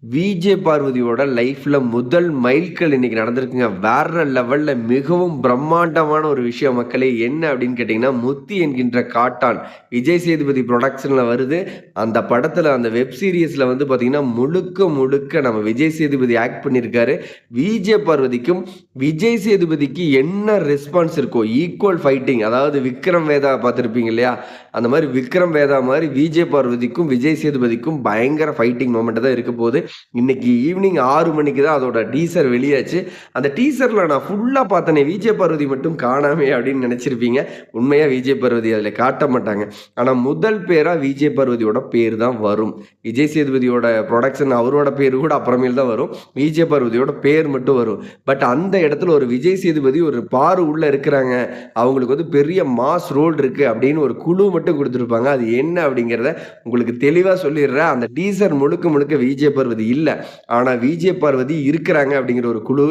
VJ பார்வதியோட லைஃப்ல முதல் மைல்கல் இன்னைக்கு நடந்திருக்குங்க. வேற லெவல்ல மிகவும் பிரம்மாண்டமான ஒரு விஷயம் மக்களே. என்ன அப்படின்னு கேட்டீங்கன்னா, முத்தி என்கின்ற காட்டான் விஜய் சேதுபதி புரொடக்ஷன்ல வருது. அந்த படத்துல அந்த வெப் சீரிஸ்ல வந்து பார்த்தீங்கன்னா, முழுக்க முழுக்க நம்ம விஜய் சேதுபதி ஆக்ட் பண்ணியிருக்காரு. விஜே பார்வதிக்கும் விஜய் சேதுபதிக்கு என்ன ரெஸ்பான்ஸ் இருக்கோ ஈக்குவல் ஃபைட்டிங். அதாவது விக்ரம் வேதா பார்த்துருப்பீங்க இல்லையா? அந்த மாதிரி விக்ரம் வேதா மாதிரி விஜே பார்வதிக்கும் விஜய் சேதுபதிக்கும் பயங்கர ஃபைட்டிங் மொமெண்ட் தான் இருக்க போகுது. இன்னைக்கு ஈவினிங் 6 மணிக்கு தான் அதோட டீசர் வெளியாச்சு. அந்த டீசர்ல நான் ஃபுல்லா பார்த்தனே, விஜய் பார்வதி மட்டும் காணாமே அப்படின்னு நினைச்சிருப்பீங்க. உண்மையா விஜய் பார்வதி அதுல காட்ட மாட்டாங்க. ஆனா முதல் பேரா விஜய் பார்வதியோட பேர் தான் வரும். விஜய் சேதுபதியோட ப்ரொடக்ஷன் அவரோட பேர் கூட அப்புறமேல் தான் வரும். விஜய் பார்வதியோட பேர் மட்டும் வரும். பட் அந்த இடத்துல ஒரு விஜய் சேதுபதி ஒரு பாரு உள்ள இருக்கிறாங்க, அவங்களுக்கு வந்து பெரிய மாஸ் ரோல் இருக்கு அப்படின்னு ஒரு குழு மட்டும் கொடுத்துருப்பாங்க. அது என்ன அப்படிங்கிறத உங்களுக்கு தெளிவா சொல்லிடுறேன். அந்த டீசர் முழுக்க முழுக்க விஜய் பார்வதி இல்ல. ஆனா விஜய் பார்வதி இருக்கிறாங்க அப்படிங்கிற ஒரு குழு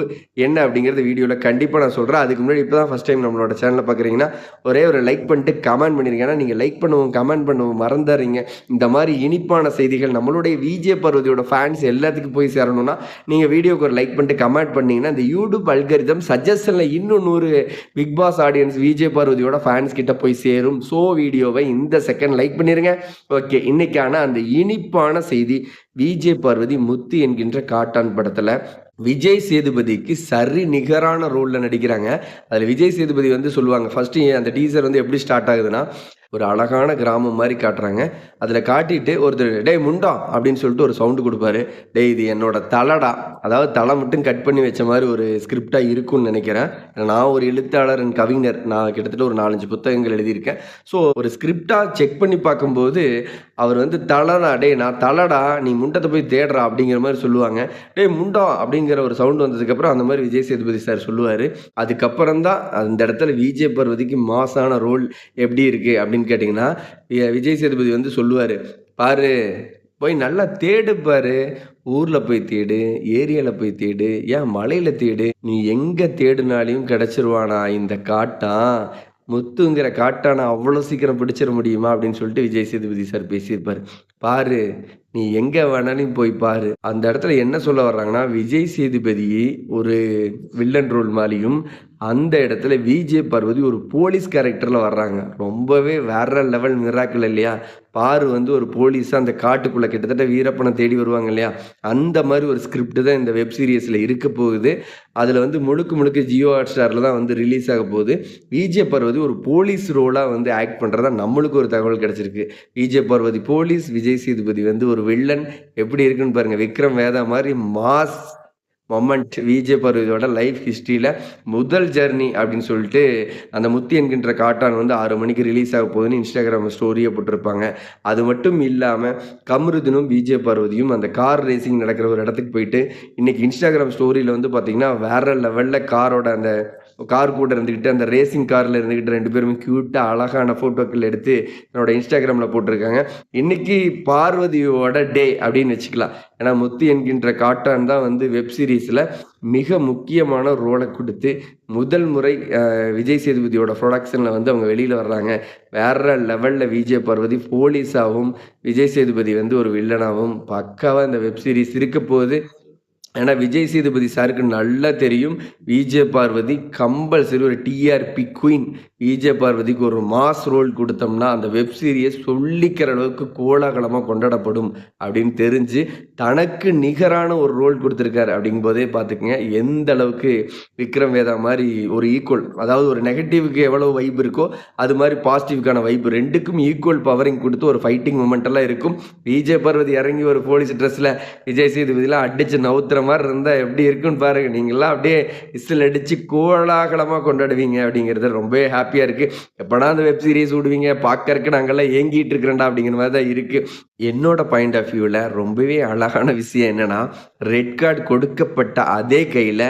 என்ன அப்படிங்கிறது வீடியோல கண்டிப்பா நான் சொல்றேன். அதுக்கு முன்னாடி இப்பதான் ஃபர்ஸ்ட் டைம் நம்மளோட சேனலை பாக்குறீங்கன்னா ஒரே ஒரு லைக் பண்ணிட்டு கமெண்ட் பண்ணிருங்க. ஏன்னா நீங்க லைக் பண்ணவும் கமெண்ட் பண்ணவும் மறந்துறீங்க. இந்த மாதிரி இனிப்பான செய்திகள் நம்மளுடைய விஜய் பார்வதியோட ஃபேன்ஸ் எல்லாத்துக்கும் போய் சேரணும்னா நீங்க வீடியோக்கு ஒரு லைக் பண்ணிட்டு கமெண்ட் பண்ணீங்கன்னா இந்த யூடியூப் அல்காரிதம் சஜஷன்ல இன்னும் 100 பிக் பாஸ் ஆடியன்ஸ் விஜய் பார்வதியோட ஃபேன்ஸ் கிட்ட போய் சேரும். ஸோ வீடியோவை இந்த செகண்ட் லைக் பண்ணிருங்க. ஓகே, இன்னைக்கான அந்த இனிப்பான செய்தி, விஜய் பார்வதி முத்து என்கின்ற காட்டான் படத்துல விஜய் சேதுபதிக்கு சரி நிகரான ரோல்ல நடிக்கிறாங்க. அதுல விஜய் சேதுபதி வந்து சொல்லுவாங்க, ஃபர்ஸ்ட் அந்த டீசர் வந்து எப்படி ஸ்டார்ட் ஆகுதுன்னா, ஒரு அழகான கிராமம் மாதிரி காட்டுறாங்க. அதுல காட்டிட்டு ஒருத்தர் டேய் முண்டா அப்படின்னு சொல்லிட்டு ஒரு சவுண்டு கொடுப்பாரு. டேய் இது என்னோட தலைடா, அதாவது தலை மட்டும் கட் பண்ணி வச்ச மாதிரி ஒரு ஸ்கிரிப்டா இருக்கும்னு நினைக்கிறேன். நான் ஒரு எழுத்தாளர் கவிஞர், நான் கிட்டத்தட்ட ஒரு 4-5 புத்தகங்கள் எழுதியிருக்கேன். ஸோ ஒரு ஸ்கிரிப்டா செக் பண்ணி பார்க்கும்போது அவர் வந்து தலைடா, டேய் நான் தலைடா, நீ முண்டத்தை போய் தேடுறா அப்படிங்கிற மாதிரி சொல்லுவாங்க. டேய் முண்டா அப்படிங்கிற ஒரு சவுண்ட் வந்ததுக்கப்புறம் அந்த மாதிரி விஜய் சேதுபதி சார் சொல்லுவார். அதுக்கப்புறம் தான் அந்த இடத்துல விஜய் பார்வதிக்கு மாசான ரோல் எப்படி இருக்குது அப்படின்னு கேட்டிங்கன்னா, விஜய் சேதுபதி வந்து சொல்லுவார், பாரு போய் நல்லா தேடு பாரு, ஊரில் போய் தேடு, ஏரியாவில் போய் தேடு, ஏன் மலையில் தேடு, நீ எங்கே தேடுனாலையும் கிடச்சிருவானா இந்த காட்டான், முத்துங்கிற காட்டான அவ்வளோ சீக்கிரம் பிடிச்சிட முடியுமா அப்படின்னு சொல்லிட்டு விஜய் சேதுபதி சார் பேசியிருப்பார். பாரு நீ எங்க வேணாலும் போய் பாரு. அந்த இடத்துல என்ன சொல்ல வர்றாங்கன்னா, விஜய் சேதுபதி ஒரு வில்லன் ரோல் மாதிரியும் அந்த இடத்துல விஜய் பார்வதி ஒரு போலீஸ் கேரக்டர்ல வர்றாங்க. ரொம்பவே வேற லெவல் மிராக்கிள் இல்லையா? பாரு வந்து ஒரு போலீஸா அந்த காட்டுக்குள்ள கிட்டத்தட்ட வீரப்பனை தேடி வருவாங்க இல்லையா? அந்த மாதிரி ஒரு ஸ்கிரிப்ட் தான் இந்த வெப் சீரிஸ்ல இருக்க போகுது. அதுல வந்து முழுக்க முழுக்க ஜியோ ஹாட் ஸ்டார்ல தான் வந்து ரிலீஸ் ஆக போகுது. விஜய் பார்வதி ஒரு போலீஸ் ரோலா வந்து ஆக்ட் பண்றதா நம்மளுக்கு ஒரு தகவல் கிடைச்சிருக்கு. விஜய் பார்வதி போலீஸ், விஜய் சேதுபதி வந்து ஒரு வில்லன். எப்படி இருக்குன்னு பாருங்க. விக்ரம் வேதா மாதிரி மாஸ் மொமெண்ட் விஜய் பார்வதியோட லைஃப் ஹிஸ்ட்ரியில் முதல் ஜர்னி அப்படின்னு சொல்லிட்டு அந்த முத்தி என்கின்ற காட்டான் வந்து 6 மணிக்கு ரிலீஸ் ஆக போகுதுன்னு இன்ஸ்டாகிராம் ஸ்டோரியை போட்டிருப்பாங்க. அது மட்டும் இல்லாமல் கமருதனும் விஜய் பார்வதியும் அந்த கார் ரேசிங் நடக்கிற ஒரு இடத்துக்கு போயிட்டு இன்னைக்கு இன்ஸ்டாகிராம் ஸ்டோரியில் வந்து பார்த்தீங்கன்னா வேற லெவலில் காரோட அந்த கார் கூட இருந்துக்கிட்டு அந்த ரேசிங் காரில் இருந்துக்கிட்டு 2 பேருமே க்யூட்டாக அழகான ஃபோட்டோக்கள் எடுத்து என்னோட இன்ஸ்டாகிராமில் போட்டிருக்காங்க. இன்னைக்கு பார்வதியோட டே அப்படின்னு வச்சுக்கலாம். ஏன்னா முத்து என்கின்ற காட்டான் தான் வந்து வெப் சீரிஸில் மிக முக்கியமான ரோலை கொடுத்து முதல் முறை விஜய் சேதுபதியோட ப்ரொடக்ஷனில் வந்து அவங்க வெளியில் வர்றாங்க. வேற லெவலில் விஜய் பார்வதி போலீஸாகவும் விஜய் சேதுபதி வந்து ஒரு வில்லனாகவும் பக்காவாக இந்த வெப் சீரிஸ் இருக்க போகுது. ஏன்னா விஜய் சேதுபதி சாருக்கு நல்லா தெரியும், விஜய் பார்வதி கம்பல்சரி ஒரு டிஆர்பி குயின். விஜய் பார்வதிக்கு ஒரு மாஸ் ரோல் கொடுத்தோம்னா அந்த வெப் சீரிஸ் சொல்லிக்கிற அளவுக்கு கோலாகலமாக கொண்டாடப்படும் அப்படின்னு தெரிஞ்சு தனக்கு நிகரான ஒரு ரோல் கொடுத்துருக்காரு. அப்படிங்கும் போதே பார்த்துக்குங்க எந்த அளவுக்கு விக்ரம் வேதா மாதிரி ஒரு ஈக்குவல், அதாவது ஒரு நெகட்டிவ்க்கு எவ்வளோ வைப் இருக்கோ அது மாதிரி பாசிட்டிவ்க்கான வைப் ரெண்டுக்கும் ஈக்குவல் பவரிங் கொடுத்து ஒரு ஃபைட்டிங் மூமெண்ட் எல்லாம் இருக்கும். விஜய் பார்வதி இறங்கி ஒரு போலீஸ் ட்ரெஸ்ஸில் விஜய் சேதுபதிலாம் அடிச்சு நவுத்துற மாதிரி இருந்தால் எப்படி இருக்குன்னு பாருங்க. நீங்களாம் அப்படியே விசில் அடிச்சு கோலாகலமாக கொண்டாடுவீங்க. அப்படிங்கிறது ரொம்பவே ஹாப்பியாக இருக்கு. எப்படா அந்த வெப் சீரிஸ் விடுவீங்க பார்க்கறக்கு நாங்கள்லாம் ஏங்கிட்டு இருக்கிறேன்டா அப்படிங்கிற மாதிரி தான் இருக்கு. என்னோட பாயிண்ட் ஆஃப் வியூவில் ரொம்பவே அழகான விஷயம் என்னன்னா, ரெட் கார்டு கொடுக்கப்பட்ட அதே கையில்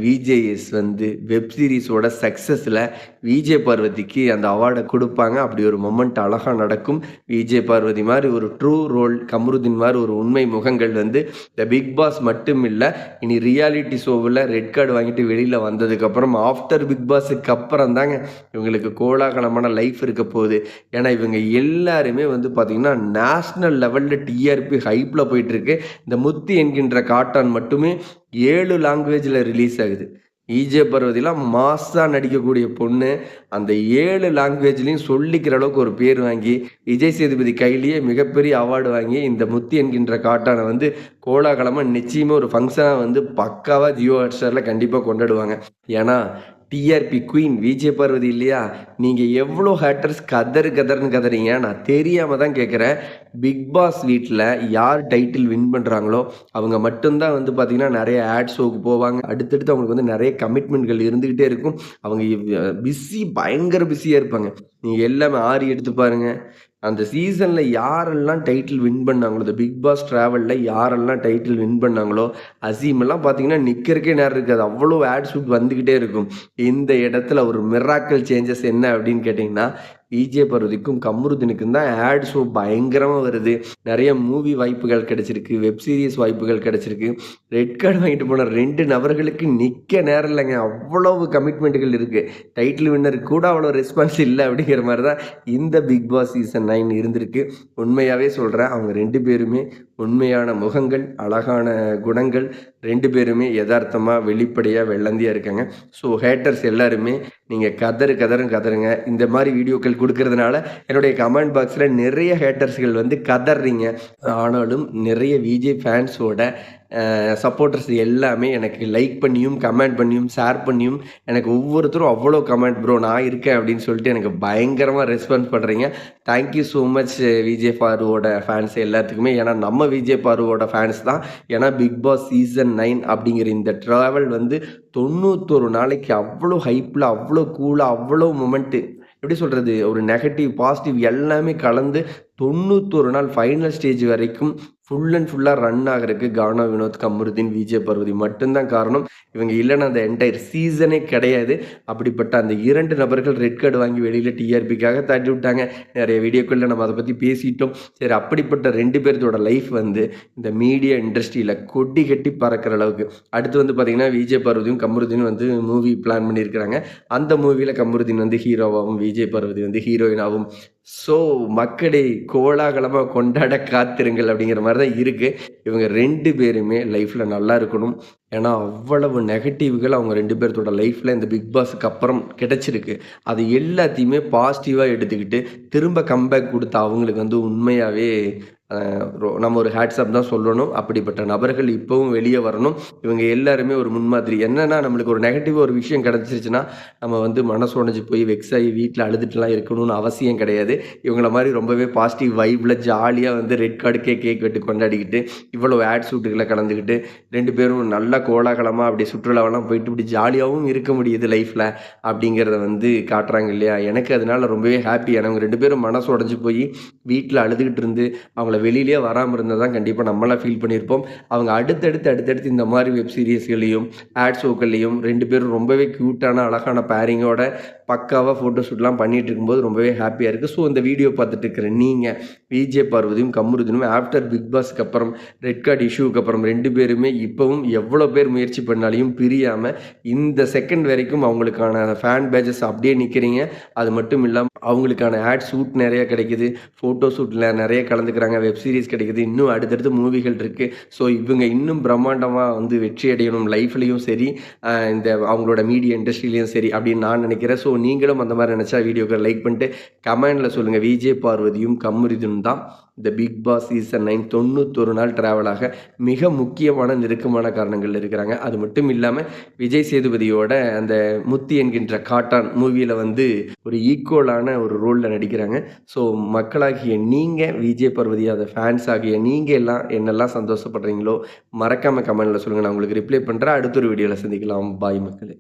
விஜேஎஸ் வந்து வெப் சீரிஸோட சக்ஸஸில் விஜய் பார்வதிக்கு அந்த அவார்டை கொடுப்பாங்க. அப்படி ஒரு மொமெண்ட் அழகாக நடக்கும். விஜய் பார்வதி மாதிரி ஒரு ட்ரூ ரோல், கமருதீன் மாதிரி ஒரு உண்மை முகங்கள் வந்து இந்த பிக் பாஸ் மட்டும் இல்லை இல்ல. இனி ரியாலிட்டி ஷோவுல ரெட் கார்டு வாங்கிட்டு வெளியில வந்ததுக்கப்புறம், ஆஃப்டர் பிக் பாஸுக்கு அப்புறம் தாங்க இவங்களுக்கு கோலாகலமான லைஃப் இருக்க போகுது. ஏன்னா, இவங்க எல்லாருமே வந்து பார்த்தீங்கன்னா, நேஷனல் லெவல்ல டிஆர்பி ஹைப்ல போயிட்டுருக்கு. இந்த முத்து என்கின்ற காட்டான் மட்டுமே 7 லாங்குவேஜ்ல ரிலீஸ் ஆகுது. ஈஜே பார்வதிலாம் மாஸா நடிக்கக்கூடிய பொண்ணு. அந்த 7 லாங்குவேஜ்லயும் சொல்லிக்கிற அளவுக்கு ஒரு பேர் வாங்கி, விஜய் சேதுபதி கையிலேயே மிகப்பெரிய அவார்டு வாங்கி, இந்த முத்து என்கின்ற காட்டான வந்து கோலாகலமா நிச்சயமா ஒரு ஃபங்ஷனா வந்து பக்காவா ஜியோ ஹாட்ஸ்டார்ல கண்டிப்பா கொண்டாடுவாங்க. ஏன்னா, டிஆர்பி குயின் விஜே பார்வதி இல்லையா? நீங்க எவ்ளோ ஹேட்டர்ஸ் கதறு கதறுன்னு கதறீங்க. நான் தெரியாம தான் கேட்கிறேன். பிக் பாஸ் வீட்ல யார் டைட்டில் வின் பண்றாங்களோ, அவங்க மட்டும் தான் வந்து பார்த்தீங்கன்னா, நெறைய ஆட் ஷோக்கு போவாங்க. அடுத்தடுத்து அவங்களுக்கு வந்து நெறைய கமிட்மெண்ட்கள் இருந்துகிட்டே இருக்கும். அவங்க பயங்கர பிஸியா இருப்பாங்க. நீங்க எல்லாமே ஆரி எடுத்து பாருங்க. அந்த சீசன்ல யாரெல்லாம் டைட்டில் வின் பண்ணாங்களோ, இந்த பிக் பாஸ் டிராவல்ல யாரெல்லாம் டைட்டில் வின் பண்ணாங்களோ, அசீமெல்லாம் பார்த்தீங்கன்னா, நிக்கிறதுக்கே நேரம் இருக்காது. அவ்வளோ ஆட் ஷூட் வந்துகிட்டே இருக்கும். இந்த இடத்துல ஒரு மிராக்கிள் சேஞ்சஸ் என்ன அப்படின்னு கேட்டீங்கன்னா, விஜே பார்வதிக்கும், கமருதீனுக்கும் தான் ஆட் ஷோ பயங்கரமா வருது. நெறைய மூவி வாய்ப்புகள் கிடைச்சிருக்கு. வெப் சீரிஸ் வாய்ப்புகள் கிடைச்சிருக்கு. ரெட் கார்டு வாங்கிட்டு போன 2 நபர்களுக்கு நிக்க நேரம் இல்லங்க. அவ்வளவு கமிட்மெண்ட்கள் இருக்கு. டைட்டில் வின்னருக்கு கூட அவ்வளோ ரெஸ்பான்ஸ் இல்ல அப்படிங்கிற மாரி தான் இந்த பிக் பாஸ் சீசன் 9 இருந்திருக்கு. உண்மையாவே சொல்றேன். அவங்க 2 பேருமே உண்மையான முகங்கள், அழகான குணங்கள், 2 பேருமே எதார்த்தமா, வெளிப்படையா, வெள்ளந்தியா இருக்காங்க. ஸோ ஹேட்டர்ஸ் எல்லாருமே நீங்க கதறு கதறுன்னு கதறுங்க. இந்த மாரி வீடியோக்கள் குடுக்கறதுனால என்னுடைய கமெண்ட் பாக்ஸ்ல நிறைய ஹேட்டர்ஸ்கள் வந்து கதர்றீங்க. ஆனாலும் நிறைய விஜே ஃபேன்ஸோட சப்போர்ட்டர்ஸ் எல்லாமே எனக்கு லைக் பண்ணியும், கமெண்ட் பண்ணியும், ஷேர் பண்ணியும் எனக்கு ஒவ்வொருத்தரும் அவ்வளோ கமெண்ட் ப்ரோ நான் இருக்கேன் அப்படின்னு சொல்லிட்டு எனக்கு பயங்கரமா ரெஸ்பான்ஸ் பண்றீங்க. Thank you so much VJ ஃபாருவோட ஃபேன்ஸ் எல்லாத்துக்குமே. ஏன்னா நம்ம விஜே ஃபாருவோட ஃபேன்ஸ் தான். ஏன்னா பிக் பாஸ் சீசன் 9 அப்படிங்கிற இந்த ட்ராவல் வந்து 91 நாளைக்கு அவ்வளோ ஹைப்ல, அவ்வளோ கூலா, அவ்வளோ மொமெண்ட்டு எப்படி சொல்றது? ஒரு நெகட்டிவ், பாசிட்டிவ் எல்லாமே கலந்து 91 நாள் ஃபைனல் ஸ்டேஜ் வரைக்கும் ஃபுல் அண்ட் ஃபுல்லா ரன் ஆகுறதுக்கு கானா வினோத், கமருதீன், விஜே பார்வதி மட்டும் தான் காரணம். இவங்க இல்லன்னா அந்த என்டையர் சீசனே கிடையாது. அப்படிப்பட்ட அந்த 2 நபர்கள் ரெட் கார்டு வாங்கி வெளியில டிஆர்பிக்காக தட்டி விட்டாங்க. நெறைய வீடியோக்கள்ல நம்ம அத பத்தி பேசிட்டோம். சரி அப்படிப்பட்ட 2 பேர்த்தோட லைஃப் வந்து இந்த மீடியா இண்டஸ்ட்ரியில கொடி கட்டி பறக்கிற அளவுக்கு. அடுத்து வந்து பார்த்தீங்கன்னா, விஜே பார்வதியும், கமருதீனும் வந்து மூவி பிளான் பண்ணியிருக்கிறாங்க. அந்த மூவில கமருதீன் வந்து ஹீரோவாவும், விஜே பார்வதி வந்து ஹீரோயினாவும். ஸோ மக்களே கோலாகலமா கொண்டாட காத்திருங்கள் அப்படிங்கிற மாரி தான் இருக்கு. இவங்க 2 பேருமே லைஃப்ல நல்லா இருக்கணும். ஏன்னா, அவ்வளவு நெகட்டிவ்கள் அவங்க 2 பேர்த்தோட லைஃப்ல இந்த பிக் பாஸ்க்கு அப்புறம் கிடைச்சிருக்கு. அது எல்லாத்தையுமே பாசிட்டிவா எடுத்துக்கிட்டு, திரும்ப கம்பேக் குடுத்த அவங்களுக்கு வந்து உண்மையாவே நம்ம ஒரு ஹேட்ஸ் ஆப் தான் சொல்லணும். அப்படிப்பட்ட நபர்கள் இப்பவும் வெளிய வரணும். இவங்க எல்லாருமே ஒரு முன்மாதிரி. என்னன்னா, நம்மளுக்கு ஒரு நெகட்டிவா ஒரு விஷயம் கிடைச்சிருச்சுன்னா, நம்ம வந்து மனசு உடைஞ்சு போய் வெக்ஸ் ஆகி வீட்ல அழுதுட்டுலாம் இருக்கணும்னு அவசியம் கிடையாது. இவங்கள மாரி ரொம்பவே பாசிட்டிவ் வைப்ல ஜாலியா வந்து ரெட் கார்டுக்கே கேக் வெட்டி கொண்டாடிக்கிட்டு, இவ்வளோ ஆட் ஷூட்டுகள்ல கலந்துக்கிட்டு, 2 பேரும் நல்லா கோலாகலமா அப்படியே சுற்றுலாவெல்லாம் போயிட்டு இப்படி ஜாலியாவும் இருக்க முடியுது லைஃப்ல. அப்படிங்கிறத வந்து காட்டுறாங்க இல்லையா? எனக்கு அதனால ரொம்பவே ஹாப்பி. ஏன்னா, அவங்க 2 பேரும் மனசு உடைஞ்சு போய் வீட்ல அழுதுகிட்டு இருந்து, அவங்கள வெளியிலேயே வராம இருந்தா தான் கண்டிப்பா நம்மலாம் ஃபீல் பண்ணியிருப்போம். அவங்க அடுத்தடுத்து இந்த மாரி வெப் சீரிஸ்கள்லயும், ஆட் ஷோக்கள்லயும் 2 பேரும் ரொம்பவே கியூட்டான, அழகான பேரிங்கோட பக்காவா ஃபோட்டோ ஷூட்லாம் பண்ணிட்டு இருக்கும்போது ரொம்பவே ஹாப்பியா இருக்கு. ஸோ இந்த வீடியோ பார்த்துட்டு இருக்கிற நீங்க, விஜே பார்வதியும், கமருதீனும் ஆஃப்டர் பிக் பாஸ்க்கு அப்புறம், ரெட் கார்ட் இஷ்யூக்கு அப்புறம் 2 பேருமே இப்பவும் எவ்வளோ பேர் முயற்சி பண்ணாலையும் பிரியாம, இந்த செகண்ட் வரைக்கும் அவங்களுக்கான ஃபேன் பேஜஸ் அப்படியே நிக்கிறீங்க. அது மட்டும் இல்லாம அவங்களுக்கான ஆட் ஷூட் நெறைய கிடைக்குது. ஃபோட்டோ ஷூட்ல நெறைய கலந்துக்கிறாங்க. வெப் சீரிஸ் கிடைக்குது. இன்னும் அடுத்தடுத்து மூவிகள் இருக்கு. ஸோ இவங்க இன்னும் பிரம்மாண்டமா வந்து வெற்றி அடையணும் லைஃப்லயும் சரி, இந்த அவங்களோட மீடியா இண்டஸ்ட்ரியிலயும் சரி அப்படின்னு நான் நினைக்கிறேன். ஸோ நீங்களும் அந்த மாரி நினைச்சா வீடியோக்கு லைக் பண்ணிட்டு கமெண்ட்ல சொல்லுங்க. விஜே பார்வதியும், கமருதீனும் தான் இந்த பிக் பாஸ் சீசன் 9 91 நாள் டிராவலாக மிக முக்கியமான நெருக்கமான காரணங்கள்ல இருக்கிறாங்க. அது மட்டும் இல்லாம விஜய் சேதுபதியோட அந்த முத்து என்கின்ற காட்டான் மூவில வந்து ஒரு ஈக்குவலான ஒரு ரோல்ல நடிக்கிறாங்க. ஸோ மக்களாகிய நீங்க விஜய் பார்வதியோட ஃபேன்ஸ் ஆகிய நீங்க எல்லாம் என்னெல்லாம் சந்தோஷப்படுறீங்களோ மறக்காம கமெண்ட்ல சொல்லுங்க. நான் உங்களுக்கு ரிப்ளை பண்றேன். அடுத்த ஒரு வீடியோல சந்திக்கலாம். பாய் மக்களே.